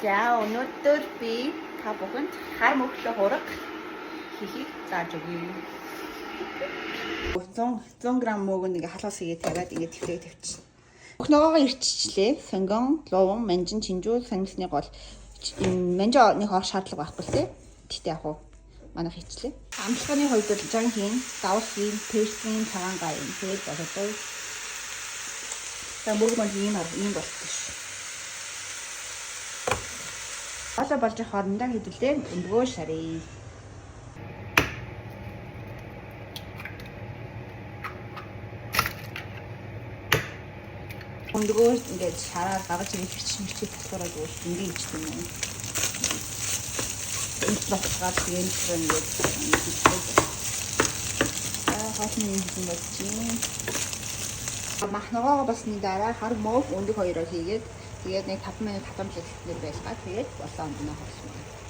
За өнөөдөр би та бүхэнд хар мөглөө хураг хийхийг зааж өгье. 100 г мөг нэг халуус хийгээд тавиад ингээд төвлөрөө тавьчихна. Бүх ногоогоо ирччихлээ. Сонгон, луван, манжин, чинжүү, сонгосны гол манжааны хоор шаардлага байхгүй лээ. Тэгтээ яг уу манай хийчлээ. Амтлагын хувьд бол жан хийн, давал хийн, персийн, цагаан гайн тэгээд болоо. За мөг маань ийм болчих. Олоо болж хоорондоо хэдүүлээ өмгөө шарий. Өмгөө ингээд шараар гаргаж ирэх чинь болохоор зүгээр ингээд ичдэг юм. Энэ багтгаад тэгээд ингээд хатны юм болчих. Махногоо басны дараа хар мөг өндөг хоёроо хийгээд тэгээд нэг 5 минут хатамжлал дээр байлгаад тэгээд болоо ондоо хослоо.